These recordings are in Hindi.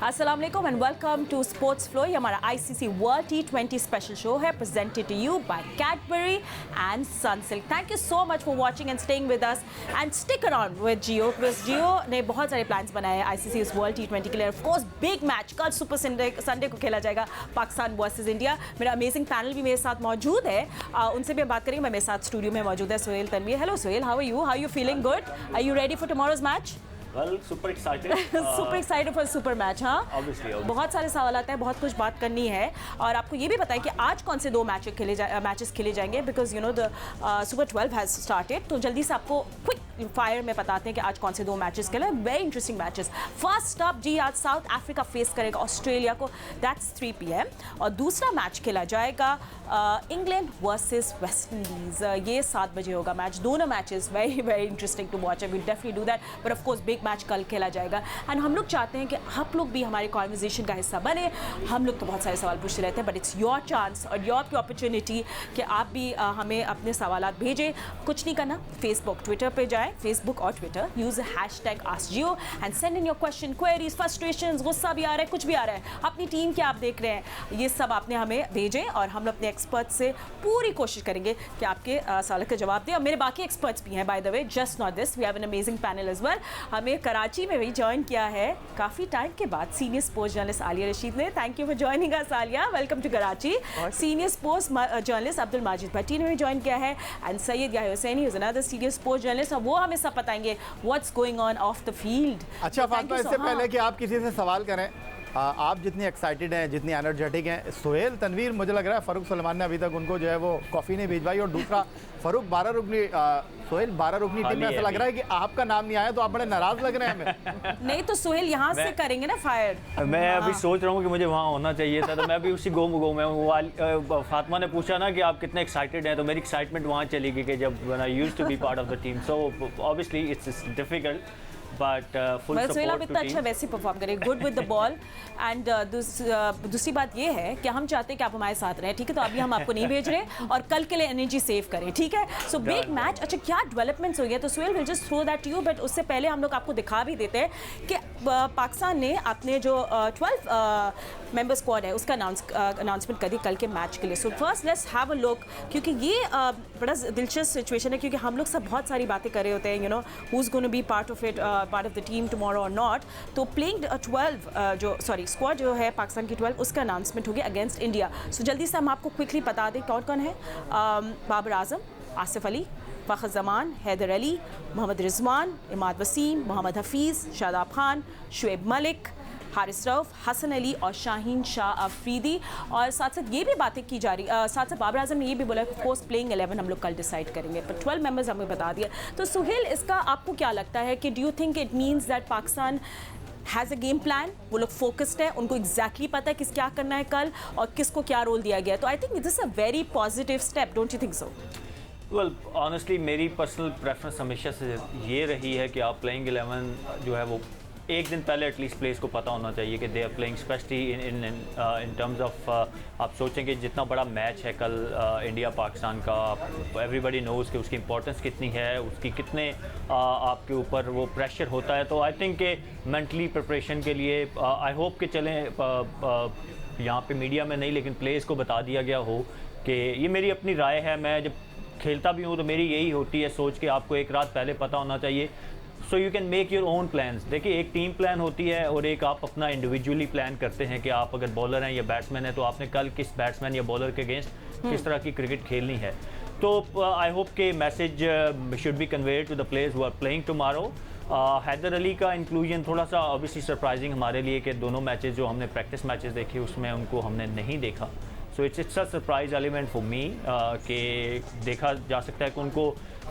अस्सलाम वालेकुम and welcome to sports flow. ये हमारा ICC world T20 special show है presented to you by Cadbury and Sunsilk. Thank you so much for watching and staying with us and stick around with Jio because Jio ने बहुत सारे प्लान्स बनाए हैं ICC इस वर्ल्ड T20 के लिए। ऑफ कोर्स बिग मैच कल सुपर संडे को खेला जाएगा पाकिस्तान वर्सेस इंडिया। मेरा अमेजिंग पैनल भी मेरे साथ मौजूद है, उनसे भी बात करेंगे। मेरे साथ स्टूडियो में मौजूद है Suhail Tanveer. Hello Suhail, how are you feeling good? Are you ready for tomorrow's match? Well, super excited. Super excited for super match. हाँ, Obviously. बहुत सारे सवाल आते हैं, बहुत कुछ बात करनी है और आपको ये भी बताएं कि आज कौन से दो मैचेस खेले जाएंगे because you know the super 12 has started. तो जल्दी से आपको क्विक फायर में बताते हैं कि आज कौन से दो मैचेस खेले। Very interesting matches. First up जी आज साउथ अफ्रीका फेस करेगा ऑस्ट्रेलिया को, दैट्स 3 PM। और दूसरा मैच खेला जाएगा इंग्लैंड वर्सेस वेस्ट इंडीज। ये 7 बजे होगा मैच। दोनों matches very very interesting to watch. I will definitely do that, but of course big match कल खेला जाएगा एंड हम लोग चाहते हैं कि आप लोग भी हमारे कॉन्वर्जेशन का हिस्सा बने। हम लोग तो बहुत सारे सवाल पूछते रहते हैं, बट इट्स योर चांस और योर की अपॉर्चुनिटी कि आप भी हमें अपने सवाल भेजें। कुछ नहीं करना, फेसबुक ट्विटर पे जाएं, फेसबुक और Twitter, use hashtag आस्कजियो and send in your question, queries, frustrations, गुस्सा भी आ रहा है, कुछ भी आ रहा है, अपनी टीम के आप देख रहे हैं, ये सब आपने हमें भेजें और हम अपने एक्सपर्ट से पूरी कोशिश करेंगे कि आपके सवाल के जवाब दें। और मेरे बाकी एक्सपर्ट्स भी हैं by the way, just not this, we have an amazing panel as well. हमें कराची में भी ज्वाइन किया है काफ़ी टाइम के बाद senior sports journalist Aliya Rashid ने। Thank you for joining us Aliya, welcome to Karachi. Senior sports journalist Abdul Majid Bhatti ने भी ज्वाइन किया है and Syed Yahya Husaini is another senior sports journalist और वो हमें सब बताएंगे what's going on of the field. अच्छा फातिमा, इससे पहले कि आप किसी से सवाल करें, आप जितनी एक्साइटेड हैं, जितनी एनर्जेटिक हैं, सुहेल तनवीर, मुझे लग रहा है फ़ारूक सलमान ने अभी तक उनको जो है वो कॉफ़ी नहीं भिजवाई, और दूसरा फ़ारूक 12 रुकनी सुहेल 12 रुकनी टीम में ऐसा लग रहा है कि आपका नाम नहीं आया तो आप बड़े नाराज़ लग रहे हैं हमें। नहीं तो सुहेल यहाँ से करेंगे ना फायर। मैं अभी सोच रहा हूँ कि मुझे वहाँ होना चाहिए था, तो मैं अभी उसी गो में हूँ। फातिमा ने पूछा ना कि आप कितने एक्साइटेड हैं, तो मेरी एक्साइटमेंट वहाँ चली गई कि जब when I used to be part of the team, so obviously it's difficult but full support to अच्छा वैसे परफॉर्म करें, good with the ball. And दूसरी बात ये है कि हम चाहते हैं कि आप हमारे साथ रहें, ठीक है? तो अभी हम आपको नहीं भेज रहे और कल के लिए एनर्जी सेव करें, ठीक है? So big match. अच्छा, क्या डेवलपमेंट्स हो गया? तो Suhail will just throw that you, but उससे पहले हम लोग आपको दिखा भी देते हैं कि पाकिस्तान ने अपने जो 12 मेंबर स्क्वाड है उसका अनाउंसमेंट कर दी कल के मैच के लिए। So first let's have a look, क्योंकि ये बड़ा दिलचस्प सिचुएशन है, क्योंकि हम लोग सब बहुत सारी बातें कर रहे होते हैं, you know who is going to be part of it, part of the team tomorrow और नॉट। तो प्लेइंग 12 स्क्वाड जो है पाकिस्तान की 12, उसका अनाउंसमेंट हो गया अगेंस्ट इंडिया। सो जल्दी से हम आपको क्विकली बता दें कौन कौन है। बाबर आजम, आसिफ अली, फ़खर जमान, हैदर अली, मोहम्मद रिजवान, इमाद वसीम, मोहम्मद हफीज़, शादाब खान, शुएब मलिक, हारिस रऊफ, हसन अली और शाहीन शाह अफरीदी। और साथ साथ ये भी बातें की जा रही, साथ साथ बाबर आजम ने ये भी बोला कि पोस्ट प्लेइंग 11 हम लोग कल डिसाइड करेंगे, पर 12 मेंबर्स हमें बता दिया। तो सुहेल, इसका आपको क्या लगता है कि do you think it means that Pakistan has a game plan? वो लोग फोकस्ड है, उनको एग्जैक्टली पता है किस क्या करना है कल और किसको क्या रोल दिया गया है। तो I think this is a very positive step, don't you think so? Well honestly मेरी पर्सनल प्रेफरेंस हमेशा से ये रही है कि आप प्लेइंग 11 जो है वो एक दिन पहले एटलीस्ट प्लेयर्स को पता होना चाहिए कि they are playing, specially in terms of आप सोचें कि जितना बड़ा मैच है कल इंडिया पाकिस्तान का, एवरीबडी नोज़ कि उसकी इंपॉर्टेंस कितनी है, उसकी कितने आपके ऊपर वो प्रेशर होता है। तो आई थिंक कि मेंटली प्रिपरेशन के लिए आई होप कि चलें यहाँ पे मीडिया में नहीं लेकिन प्लेयर्स को बता दिया गया हो कि ये मेरी अपनी राय है। मैं जब खेलता भी हूँ तो मेरी यही होती है सोच कि आपको एक रात पहले पता होना चाहिए, so you can make your own plans. देखिए, एक टीम प्लान होती है और एक आप अपना इंडिविजुअली प्लान करते हैं कि आप अगर बॉलर हैं या बैट्समैन हैं तो आपने कल किस बैट्समैन या बॉलर के अगेंस्ट किस तरह की क्रिकेट खेलनी है। तो आई होप के message should be conveyed to the players who are playing tomorrow. Haider Ali का इंक्लूजन थोड़ा सा ऑब्वियसली सरप्राइजिंग हमारे लिए कि दोनों मैचेस जो हमने प्रैक्टिस मैचेस देखे उसमें उनको हमने नहीं देखा। So it's a surprise element for me कि देखा जा सकता है कि उनको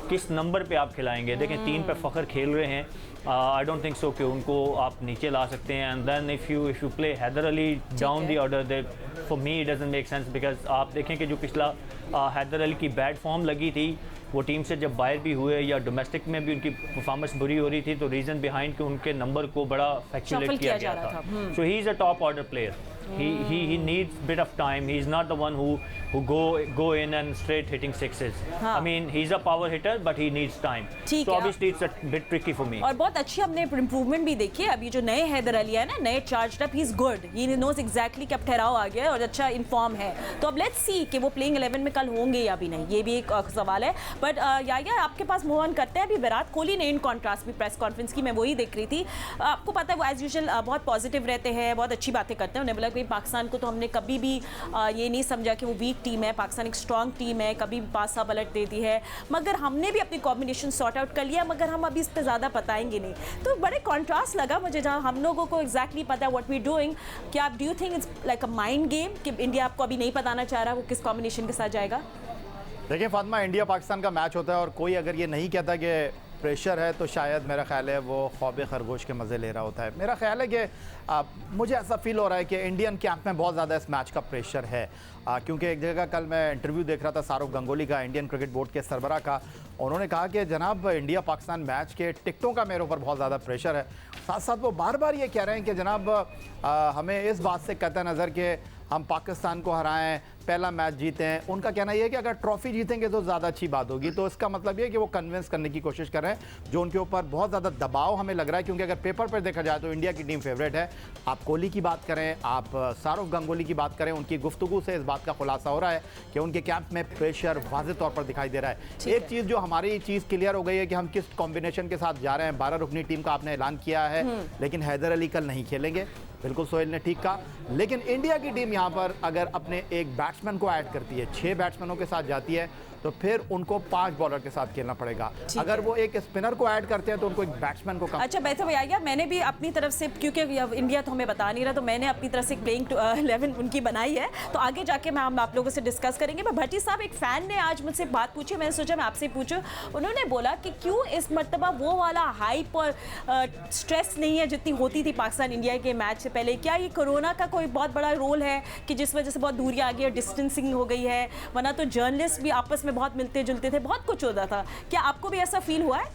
किस नंबर पे आप खिलाएंगे। देखें 3 पे फ़खर खेल रहे हैं, आई डोंट थिंक सो कि उनको आप नीचे ला सकते हैं। And then if you play Haider Ali down the order, they for me it doesn't make sense, because आप देखें कि जो पिछला हैदर अली की बैड फॉर्म लगी थी, वो टीम से जब बाहर भी हुए या डोमेस्टिक में भी उनकी परफॉर्मेंस बुरी हो रही थी, तो रीज़न बिहाइंड कि उनके नंबर को बड़ा फैक्चुलेट किया गया था। So he is a top order player He needs bit of time. He's not the one who go in and straight hitting sixes. हाँ. I mean, he's a power hitter, but he needs time. ठीक So है. obviously it's a bit tricky for me. और बहुत अच्छी हमने इम्प्रूवमेंट भी देखी है. अभी जो नए हैदर अली है ना, नए charge up, he is good. He knows exactly कब ठहराव आ गया है और अच्छा इन्फॉर्म है. तो अब लेट्स सी कि वो प्लेइंग 11 में कल होंगे या भी नहीं. ये भी एक सवाल है. बट या आपके पास मूव ऑन करते हैं. अभी विराट कोहली ने इन कॉन्ट्रास्ट भी प्रेस कॉन्फ्रेंस की, मैं वही देख रही थी. आपको पता है वो एज यूजुअल बहुत पॉजिटिव रहते हैं, बहुत अच्छी बातें करते हैं. उन्होंने बोला कि पाकिस्तान को तो हमने कभी भी ये नहीं समझा कि वो वीक टीम है. पाकिस्तान एक स्ट्रॉन्ग टीम है, कभी भी पासा पलट देती है, मगर हमने भी अपनी कॉम्बिनेशन सॉर्ट आउट कर लिया, मगर हम अभी इस पर ज़्यादा बताएंगे नहीं. तो बड़े कॉन्ट्रास्ट लगा मुझे, जहाँ हम लोगों को एग्जैक्टली पता है व्हाट वी डूइंग. क्या आप do you think it's like a mind game कि इंडिया आपको अभी नहीं बताना चाह रहा वो किस कॉम्बिनेशन के साथ जाएगा? देखिए फातिमा, इंडिया पाकिस्तान का मैच होता है और कोई अगर ये नहीं कहता कि प्रेशर है तो शायद मेरा ख्याल है वो ख्वाब खरगोश के मज़े ले रहा होता है. मेरा ख्याल है कि मुझे ऐसा फील हो रहा है कि इंडियन कैंप में बहुत ज़्यादा इस मैच का प्रेशर है. क्योंकि एक जगह कल मैं इंटरव्यू देख रहा था शाहरुख गंगोली का, इंडियन क्रिकेट बोर्ड के सरबरा का. उन्होंने कहा कि जनाब इंडिया पाकिस्तान मैच के टिकटों का मेरे ऊपर बहुत ज़्यादा प्रेशर है. साथ साथ वो बार बार ये कह रहे हैं कि जनाब हमें इस बात से कतई नज़र के हम पाकिस्तान को हराएं, पहला मैच जीतें. उनका कहना यह है कि अगर ट्रॉफी जीतेंगे तो ज़्यादा अच्छी बात होगी. तो इसका मतलब ये है कि वो कन्विंस करने की कोशिश कर रहे हैं, जो उनके ऊपर बहुत ज़्यादा दबाव हमें लग रहा है. क्योंकि अगर पेपर पर देखा जाए तो इंडिया की टीम फेवरेट है. आप कोहली की बात करें, आप शाहरुख गंगोली की बात करें, उनकी गुफ्तगू से इस बात का खुलासा हो रहा है कि उनके कैंप में प्रेशर वाज़ेह तौर पर दिखाई दे रहा है. एक चीज़ जो हमारी चीज़ क्लियर हो गई है कि हम किस कॉम्बिनेशन के साथ जा रहे हैं. 12 रुकनी टीम का आपने ऐलान किया है, लेकिन हैदर अली कल नहीं खेलेंगे. बिल्कुल सोहेल ने ठीक कहा. लेकिन इंडिया की टीम यहाँ पर अगर अपने एक बैट्समैन को ऐड करती है, 6 बैट्समैनों के साथ जाती है, तो फिर उनको 5 बॉलर के साथ खेलना पड़ेगा. अगर वो एक स्पिनर को ऐड करते हैं तो उनको एक बैट्समैन को कम. अच्छा बेहतर भैया, मैंने भी अपनी तरफ से, क्योंकि इंडिया तो हमें बता नहीं रहा, तो मैंने अपनी तरफ से एक प्लेइंग 11 उनकी बनाई है. तो आगे जाके मैं हम आप लोगों से डिस्कस करेंगे. मैं भट्टी साहब, एक फ़ैन ने आज मुझसे बात पूछी, मैंने सोचा मैं आपसे पूछूं. उन्होंने बोला कि क्यों इस मरतबा वो वाला हाइप और स्ट्रेस नहीं है जितनी होती थी पाकिस्तान इंडिया के मैच से पहले. क्या ये कोरोना का कोई बहुत बड़ा रोल है कि जिस वजह से बहुत दूरियां आ गई और डिस्टेंसिंग हो गई है? वरना तो जर्नलिस्ट भी आपस में बहुत मिलते जुलते थे, बहुत कुछ होता था. क्या आपको भी ऐसा फील हुआ है?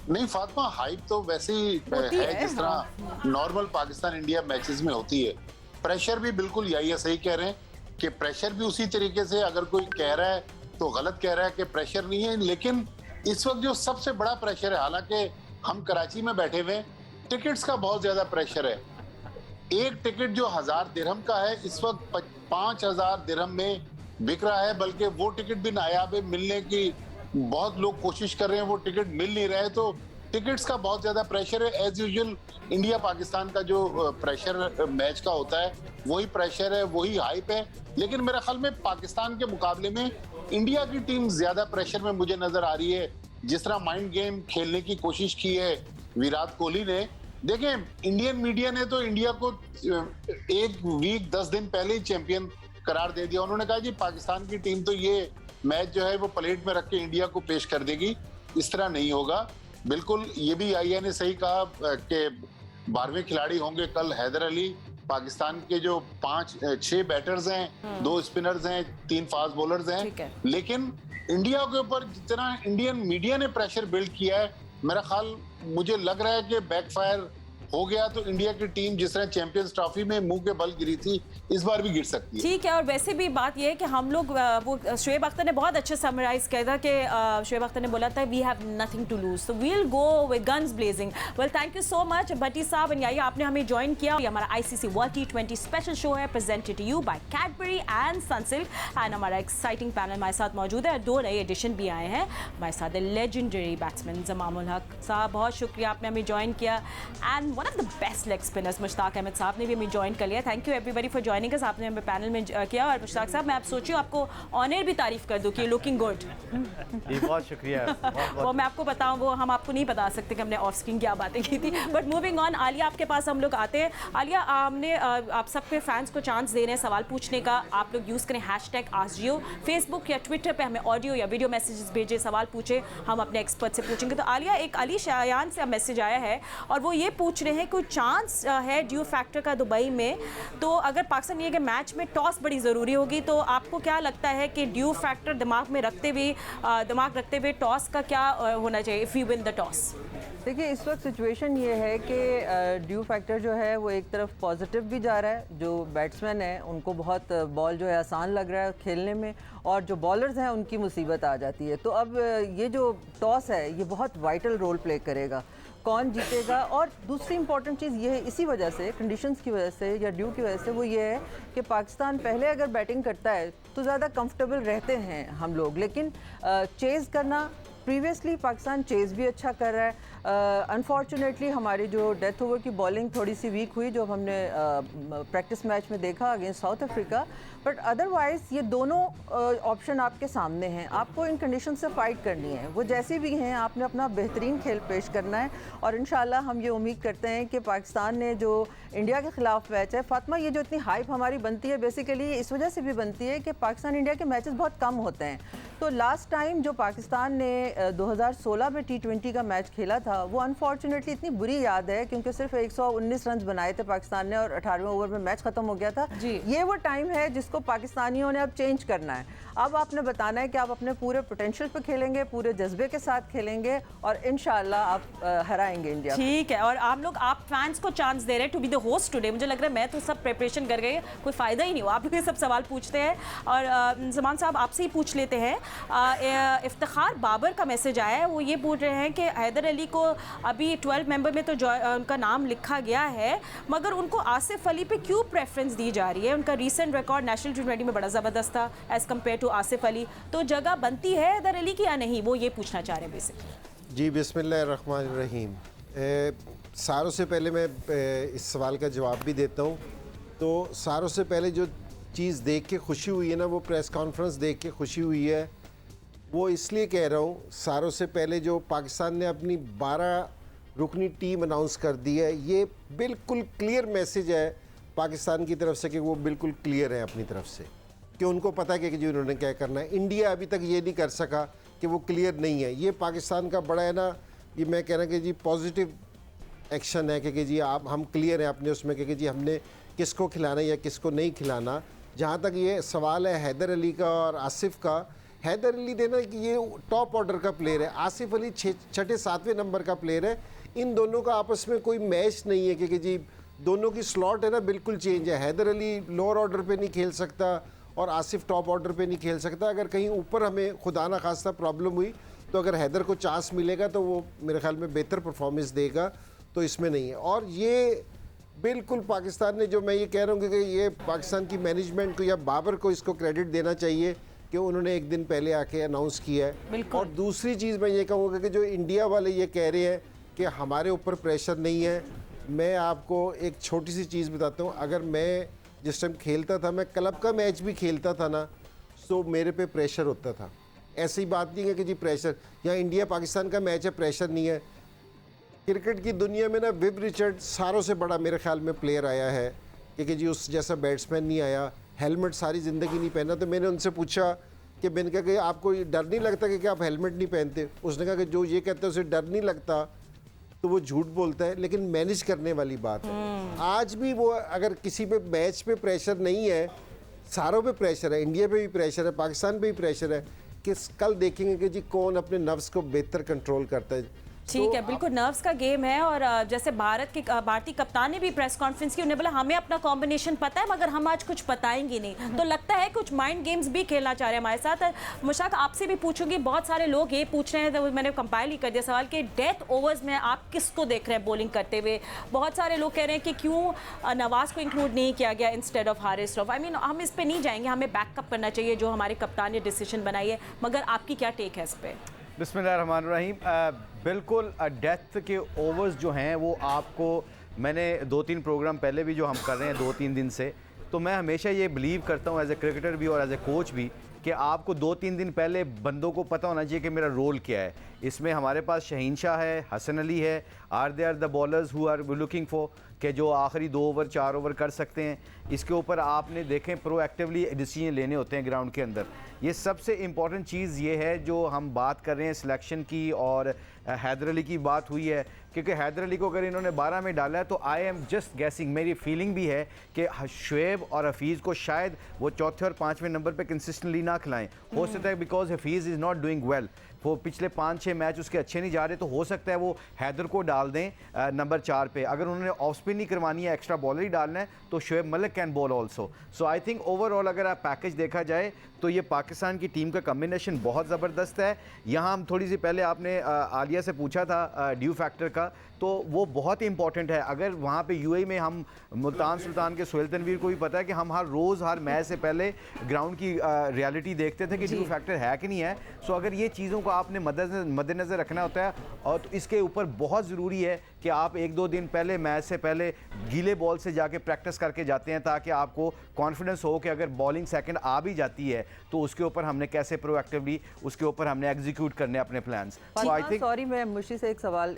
नहीं फातिमा, हाइप तो वैसे ही है जिस तरह नॉर्मल पाकिस्तान इंडिया मैचेस में होती है. प्रेशर भी बिल्कुल यही है, सही कह रहे हैं कि प्रेशर भी उसी तरीके से, अगर कोई कह रहा है तो गलत कह रहा है कि प्रेशर नहीं है. लेकिन इस वक्त जो सबसे बड़ा प्रेशर है, हालांकि हम कराची में बैठे हुए, टिकट्स का बहुत ज्यादा प्रेशर है. एक टिकट जो 1000 दिरहम का है इस वक्त 5000 दिरहम में बिक रहा है. बल्कि वो टिकट भी नायाब है, मिलने की बहुत लोग कोशिश कर रहे हैं, वो टिकट मिल नहीं रहे. तो टिकट्स का बहुत ज्यादा प्रेशर है. एज यूजुअल इंडिया पाकिस्तान का जो प्रेशर मैच का होता है वही प्रेशर है, वही हाइप है. लेकिन मेरे ख्याल में पाकिस्तान के मुकाबले में इंडिया की टीम ज्यादा प्रेशर में मुझे नजर आ रही है. जिस तरह माइंड गेम खेलने की कोशिश की है विराट कोहली ने. देखें, इंडियन मीडिया ने तो इंडिया को 1 वीक 10 दिन पहले ही चैंपियन करार दे दिया. उन्होंने कहा जी पाकिस्तान की टीम तो ये मैच जो है वो प्लेट में रख के इंडिया को पेश कर देगी. इस तरह नहीं होगा. बिल्कुल ये भी आईए ने सही कहा कि 12वें खिलाड़ी होंगे कल हैदर अली. पाकिस्तान के जो 5-6 बैटर्स हैं, 2 स्पिनर्स हैं, 3 फास्ट बॉलर्स हैं. लेकिन इंडिया के ऊपर जितना इंडियन मीडिया ने प्रेशर बिल्ड किया है, मेरा ख्याल मुझे लग रहा है कि बैकफायर हो गया. तो इंडिया की टीम जिस तरह चैंपियंस ट्रॉफी में मुंह के बल गिरी थी, इस बार भी गिर सकती है. ठीक है. और वैसे भी बात यह है कि हम लोग, वो शुएब अख्तर ने बहुत अच्छे समराइज किया था कि शुएब अख्तर ने बोला था we have nothing to lose, so we will go with guns blazing. Well, thank you so much Bhatti साहब. एंड आपने हमें ज्वाइन किया. ये हमारा ICC world T20 special show है, presented to you by Cadbury and Sunsilk. And हमारा एक्साइटिंग पैनल हमारे साथ मौजूद है. 2 नए एडिशन भी आए हैं हमारे साथ. लेजेंडरी बैट्समैन जमामुल हक साहब, बहुत शुक्रिया आपने हमें ज्वाइन किया. And one of the best leg spinners Mushtaq Ahmed sahab ने भी हमें ज्वाइन कर लिया. Thank you everybody for joining us. आपने हमें पैनल में किया. और मुश्ताक साहब, मैं आप सोचिए आपको ऑनर भी तारीफ कर दूं कि लुकिंग गुड. बहुत शुक्रिया. वो मैं आपको बताऊं, वो हम आपको नहीं बता सकते कि हमने ऑफ स्क्रीन क्या बातें की थी. बट मूविंग ऑन, आलिया आपके पास हम लोग आते हैं. आलिया, हमने आप सबके फैंस को चांस दे रहे हैं सवाल पूछने का. आप लोग यूज़ करें #AskJio. फेसबुक या ट्विटर पे हमें ऑडियो या वीडियो मैसेजेस भेजें, सवाल पूछे, हम अपने एक्सपर्ट से पूछेंगे. तो आलिया, एक अली शायान से मैसेज आया है और वो ये पूछ रहे हैं कोई चांस है ड्यू फैक्टर का दुबई में. तो अगर पाकिस्तान ये के मैच में टॉस बड़ी ज़रूरी होगी, तो आपको क्या लगता है कि ड्यू फैक्टर दिमाग रखते हुए टॉस का क्या होना चाहिए if you win the toss? देखिए इस वक्त सिचुएशन ये है कि ड्यू फैक्टर जो है वो एक तरफ पॉजिटिव भी जा रहा है, जो बैट्समैन है उनको बहुत बॉल जो है आसान लग रहा है खेलने में, और जो बॉलर्स हैं उनकी मुसीबत आ जाती है। तो अब ये जो टॉस है ये बहुत वाइटल रोल प्ले करेगा, कौन जीतेगा। और दूसरी इंपॉर्टेंट चीज़ ये है, इसी वजह से कंडीशंस की वजह से या ड्यू की वजह से, वो ये है कि पाकिस्तान पहले अगर बैटिंग करता है तो ज़्यादा कंफर्टेबल रहते हैं हम लोग, लेकिन चेज़ करना, प्रीवियसली पाकिस्तान चेज़ भी अच्छा कर रहा है। अनफॉर्चुनेटली हमारी जो डेथ ओवर की बॉलिंग थोड़ी सी वीक हुई, जो हमने प्रैक्टिस मैच में देखा against south Africa, but otherwise ये दोनों ऑप्शन आपके सामने हैं। आपको इन कंडीशन से फ़ाइट करनी है, वो जैसी भी हैं आपने अपना बेहतरीन खेल पेश करना है। और इंशाल्लाह हम ये उम्मीद करते हैं कि पाकिस्तान ने जो इंडिया के ख़िलाफ़ मैच है, फातिमा ये जो इतनी हाइप हमारी बनती है बेसिकली इस वजह से भी बनती है कि पाकिस्तान इंडिया के मैचेस बहुत कम होते हैं। तो लास्ट टाइम जो पाकिस्तान ने 2016 में T20 का मैच खेला था, वो अनफॉर्चुनेटली इतनी बुरी याद है क्योंकि सिर्फ 119 रन बनाए थे पाकिस्तान ने और 18वें ओवर में मैच खत्म हो गया था। ये वो टाइम है जिसको पाकिस्तानियों ने अब चेंज करना है। अब आपने बताना है कि आप अपने पूरे पोटेंशियल पे खेलेंगे, पूरे जज्बे के साथ खेलेंगे और इंशाल्लाह आप हराएंगे इंडिया। ठीक है, और आप फैंस को चांस दे रहे हैं to be the host today. मुझे लग रहा है मैं तो सब प्रिपरेशन कर गई, कोई फ़ायदा ही नहीं हुआ, आप लोग ये सब सवाल पूछते हैं। और ज़मान साहब आपसे ही पूछ लेते हैं, इफ्तिखार बाबर का मैसेज आया है, वो ये पूछ रहे हैं कि हैदर अली को अभी 12 मेंबर में तो उनका नाम लिखा गया है, मगर उनको आसिफ अली पे क्यों प्रेफरेंस दी जा रही है? उनका रीसेंट रिकॉर्ड नेशनल T20 में बड़ा ज़बरदस्त था as compare to Asif Ali, तो जगह बनती है हैदर अली की या नहीं, वो ये पूछना चाह रहे हैं बेसिकली। जी बिस्मिल्लाहिर्रहमानिर्रहीम। सारों से पहले मैं इस सवाल का जवाब भी देता हूँ। तो सारों से पहले जो चीज़ देख के खुशी हुई है ना, वो प्रेस कॉन्फ्रेंस देख के खुशी हुई है। वो इसलिए कह रहा हूँ, सारों से पहले जो पाकिस्तान ने अपनी 12 रुकनी टीम अनाउंस कर दी है, ये बिल्कुल क्लियर मैसेज है पाकिस्तान की तरफ से कि वो बिल्कुल क्लियर है अपनी तरफ से कि उनको पता है कि जी उन्होंने क्या करना है। इंडिया अभी तक ये नहीं कर सका कि वो क्लियर नहीं है। ये पाकिस्तान का बड़ा है ना, ये मैं कह रहा कि जी पॉजिटिव एक्शन है कि जी आप हम क्लियर हैं अपने उसमें कि जी हमने किसको खिलाना है या किसको नहीं खिलाना। जहाँ तक ये सवाल है हैदर अली का और आसिफ का, हैदर अली देना कि ये टॉप ऑर्डर का प्लेयर है, आसिफ अली 6-7वें नंबर का प्लेयर है। इन दोनों का आपस में कोई मैच नहीं है कि जी दोनों की स्लॉट है ना बिल्कुल चेंज है। हैदर अली लोअर ऑर्डर पे नहीं खेल सकता और आसिफ टॉप ऑर्डर पे नहीं खेल सकता। अगर कहीं ऊपर हमें खुदा ना खास्ता प्रॉब्लम हुई तो अगर हैदर को चांस मिलेगा तो वो मेरे ख्याल में बेहतर परफॉर्मेंस देगा, तो इसमें नहीं है। और ये बिल्कुल पाकिस्तान ने, जो मैं ये कह रहा हूँ कि ये पाकिस्तान की मैनेजमेंट को या बाबर को इसको क्रेडिट देना चाहिए कि उन्होंने एक दिन पहले आके अनाउंस किया है। और दूसरी चीज़ मैं ये कहूँगा कि जो इंडिया वाले ये कह रहे हैं कि हमारे ऊपर प्रेशर नहीं है, मैं आपको एक छोटी सी चीज़ बताता हूँ। अगर मैं जिस टाइम खेलता था, मैं क्लब का मैच भी खेलता था ना, तो मेरे पे प्रेशर होता था। ऐसी बात नहीं है कि जी प्रेशर, यहाँ इंडिया पाकिस्तान का मैच है प्रेशर नहीं है। क्रिकेट की दुनिया में ना विव रिचर्ड सारों से बड़ा मेरे ख्याल में प्लेयर आया है कि जी उस जैसा बैट्समैन नहीं आया। हेलमेट सारी ज़िंदगी नहीं पहना। तो मैंने उनसे पूछा कि मैंने कहा कि आपको डर नहीं लगता कि आप हेलमेट नहीं पहनते? उसने कहा कि जो ये कहता है उसे डर नहीं लगता तो वो झूठ बोलता है, लेकिन मैनेज करने वाली बात है। आज भी वो अगर किसी पे मैच पे प्रेशर नहीं है, सारों पे प्रेशर है, इंडिया पे भी प्रेशर है, पाकिस्तान पे भी प्रेशर है कि कल देखेंगे कि जी कौन अपने नफ्स को बेहतर कंट्रोल करता है। ठीक है, बिल्कुल नर्व्स का गेम है। और जैसे भारतीय कप्तान ने भी प्रेस कॉन्फ्रेंस की, उन्होंने बोला हमें अपना कॉम्बिनेशन पता है मगर हम आज कुछ बताएंगे नहीं। तो लगता है कुछ माइंड गेम्स भी खेलना चाह रहे हैं हमारे साथ। मुशाक आपसे भी पूछूंगी, बहुत सारे लोग ये पूछ रहे हैं, तो मैंने कंपाइल ही कर दिया सवाल कि डेथ ओवर्स में आप किसको देख रहे हैं बॉलिंग करते हुए? बहुत सारे लोग कह रहे हैं कि क्यों नवाज को इंक्लूड नहीं किया गया instead of Haris Rauf. I mean हम इस पर नहीं जाएंगे, हमें बैकअप करना चाहिए जो हमारे कप्तान ने डिसीजन बनाई है, मगर आपकी क्या टेक है इस पर? बिस्मिल्लाहिर्रहमानिर्रहीम। बिल्कुल डेथ के ओवर्स जो हैं वो आपको, मैंने 2-3 प्रोग्राम पहले भी जो हम कर रहे हैं 2-3 दिन से, तो मैं हमेशा ये बिलीव करता हूँ एज ए क्रिकेटर भी और एज ए कोच भी कि आपको 2-3 दिन पहले बंदों को पता होना चाहिए कि मेरा रोल क्या है। इसमें हमारे पास शहीन शाह है, हसन अली है, are they are the bowlers who are looking for कि जो आखिरी 2 ओवर 4 ओवर कर सकते हैं। इसके ऊपर आपने देखें प्रोएक्टिवली डिसीजन लेने होते हैं ग्राउंड के अंदर। ये सबसे इम्पॉर्टेंट चीज़ ये है जो हम बात कर रहे हैं सिलेक्शन की और हैदर अली की बात हुई है, क्योंकि हैदर अली को अगर इन्होंने 12 में डाला है तो आई एम जस्ट गैसिंग, मेरी फीलिंग भी है कि शुएब और हफीज़ को शायद वो चौथे और 5वें नंबर पे कंसिस्टेंटली ना खिलाएं। हो सकता है because Hafeez is not doing well, वो पिछले 5-6 मैच उसके अच्छे नहीं जा रहे, तो हो सकता है वो हैदर को डाल दें नंबर 4 पे। अगर उन्होंने ऑफ स्पिन नहीं करवानी है, एक्स्ट्रा बॉलर ही डालना है, तो Shoaib Malik can ball also. So I think overall अगर आप पैकेज देखा जाए तो ये पाकिस्तान की टीम का कम्बिनेशन बहुत ज़बरदस्त है। यहाँ हम थोड़ी सी पहले आपने आलिया से पूछा था ड्यू फैक्टर का, तो वो बहुत ही इंपॉर्टेंट है। अगर वहाँ पे यूएई में हम मुल्तान सुल्तान के सोहेल तनवीर को भी पता है कि हम हर रोज़ हर मैच से पहले ग्राउंड की रियलिटी देखते थे कि ड्यू फैक्टर है कि नहीं है। सो अगर ये चीज़ों को आपने मद्देनज़र रखना होता है, और तो इसके ऊपर बहुत ज़रूरी है कि आप 1-2 दिन पहले मैच से पहले गीले बॉल से जाके प्रैक्टिस करके जाते हैं, ताकि आपको कॉन्फिडेंस हो कि अगर बॉलिंग सेकंड आ भी जाती है तो उसके ऊपर हमने कैसे प्रोएक्टिवली उसके ऊपर हमने एग्जीक्यूट करने अपने plans. So I think sorry, मैं मुशी से एक सवाल,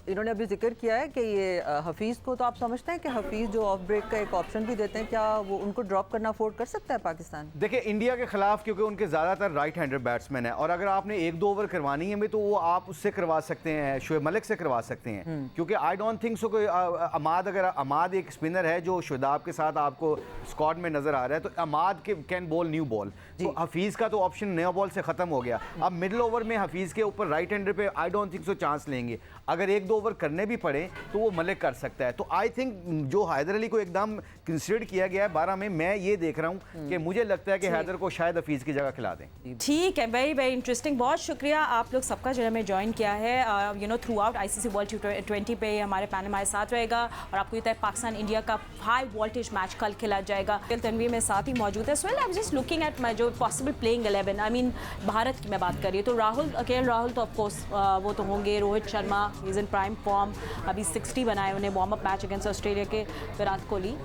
इन्होंने अभी जिक्र किया है कि ये हफीज़ को, तो आप समझते हैं कि हफीज़ जो ऑफ ब्रेक का एक ऑप्शन भी देते हैं, क्या वो उनको ड्रॉप करना अफोर्ड कर सकता है पाकिस्तान? देखिए इंडिया के खिलाफ क्योंकि उनके ज़्यादातर राइट हैंडर बैट्समैन है, और अगर आपने 1-2 ओवर करवानी है तो वो आप उससे करवा सकते हैं, शुएब मलिक से करवा सकते हैं, क्योंकि आई डोंट थिंक सो कोई अमाद, अगर अमाद एक स्पिनर है जो शुदाब के साथ आपको स्क्वाड में नजर आ रहा है, तो अमाद कैन बॉल न्यू बॉल, तो हफीज़ का तो ऑप्शन नया बॉल से ख़त्म हो गया। अब मिडिल ओवर में हफीज़ के ऊपर राइट हैंडर पे I don't think so chance लेंगे। अगर 1-2 ओवर करने भी पड़े तो वो मलिक कर सकता है। तो आई थिंक जो हैदर अली को एकदम कंसिडर किया गया है 12 में, मैं ये देख रहा हूँ कि मुझे लगता है कि हैदर को शायद हफीज़ की जगह खिला दें। ठीक है, वेरी वेरी इंटरेस्टिंग। बहुत शुक्रिया आप लोग सबका जो हमें ज्वाइन किया है। You know through out ICC world T20 पे हमारे पैनल हमारे साथ रहेगा, और आपको ये पाकिस्तान इंडिया का हाई वोल्टेज मैच कल खेला जाएगा। तनवीर में साथ ही मौजूद है। So I am just looking at my जो possible playing 11, I mean Bharat की मैं बात कर रही हूँ, तो राहुल, KL राहुल तो ऑफकोर्स वो तो होंगे, Rohit Sharma is in prime form, अभी 60 बनाए उन्हें warm up match against Australia के, विराट कोहली,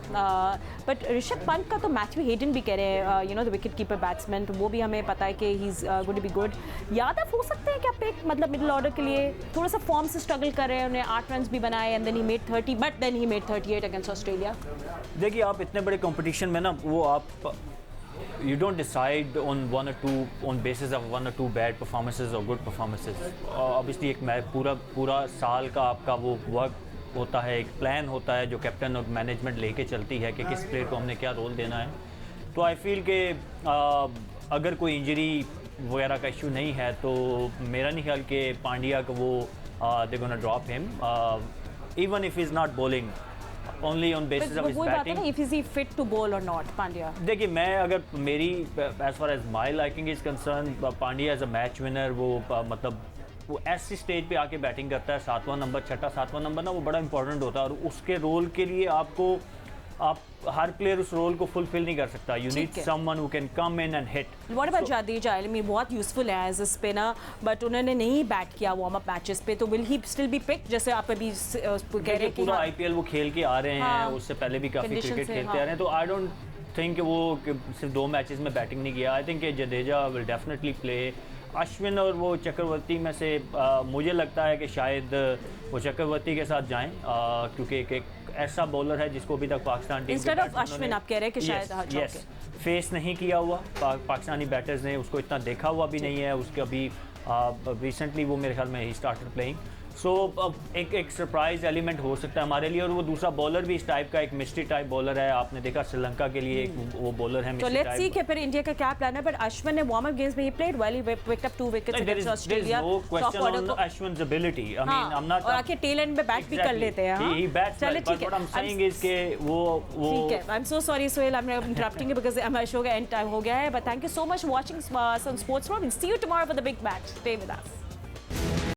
बट ऋषभ पंत का तो मैथ्यू हेडन भी कह रहे हैं, you know the wicket keeper batsman, तो वो भी हमें पता है कि he is going to be good. Yadav हो सकते हैं कि आप एक मतलब मिडिल ऑर्डर के लिए थोड़ा सा फॉर्म से स्ट्रगल कर रहे हैं, उन्हें 8 रन भी बनाए, and then he made 30, but then he made 38 against Australia. देखिए आप इतने बड़े कंपटीशन में ना, वो आप you don't decide on 1 or 2 on basis of 1 or 2 bad performances or good performances. Obviously एक मैच पूरा साल का आपका वो वर्क होता है, एक प्लान होता है जो कैप्टन और मैनेजमेंट लेके चलती है कि किस प्लेयर को हमने क्या रोल देना है। तो आई फील कि अगर कोई इंजरी वगैरह का इशू नहीं है तो मेरा नहीं ख्याल कि पांड्या को वो they gonna drop him even if is not bowling, only on basis of his batting. If is he fit to bowl or not, Pandya? देखिए मैं अगर मेरी as far as my liking is concerned, Pandya as a match winner, वो मतलब वो ऐसी स्टेज पे आके बैटिंग करता है, 7वां नंबर, 6वां नंबर ना, वो बड़ा इंपॉर्टेंट होता है, और उसके रोल के लिए आप हर प्लेयर उस रोल को फुलफिल नहीं कर सकता। You need someone who can come in and hit. What about Jadeja? I mean बहुत यूजफुल है एज अ स्पिनर, बट उन्होंने नहीं बैट किया वार्म अप मैचेस पे, तो will he still be pick? जैसे आप अभी कह रहे हैं कि पूरा IPL वो खेल के आ रहे हैं, उससे पहले भी काफ़ी क्रिकेट खेलते आ रहे हैं, तो आई डोंट थिंक वो सिर्फ 2 मैचेस में बैटिंग नहीं किया। I think Jadeja will definitely play. Ashwin और वो चक्रवर्ती में से मुझे लगता है कि शायद वो चक्रवर्ती के साथ जाएं, क्योंकि एक ऐसा बॉलर है जिसको अभी तक Pakistan team instead of Ashwin आप कह रहे हैं कि शायद फेस नहीं किया हुआ पाकिस्तानी बैटर्स ने, उसको इतना देखा हुआ भी नहीं है। उसके अभी रिसेंटली वो मेरे ख्याल में ही स्टार्टेड प्लेइंग, सो एक सरप्राइज एलिमेंट हो सकता है हमारे लिए। और वो दूसरा बॉलर भी इस टाइप का एक मिस्ट्री टाइप बॉलर है, आपने देखा श्रीलंका के लिए एक वो बॉलर है। तो लेट्स सी कि फिर इंडिया का क्या प्लान है, बट अश्विन ने वार्म अप गेम्स में he played well, he picked up 2 wickets against Australia. No question on Ashwin's ability. I mean, I'm not, और आके टेल एंड में बैट भी कर लेते हैं। He bats well, but what I'm saying is कि वो ठीक है। I'm so sorry Sohail, I'm interrupting you because हमारे शो का एंड टाइम हो गया है, but thank you so much for watching some Sports World, and see you tomorrow for the big match. Stay with us.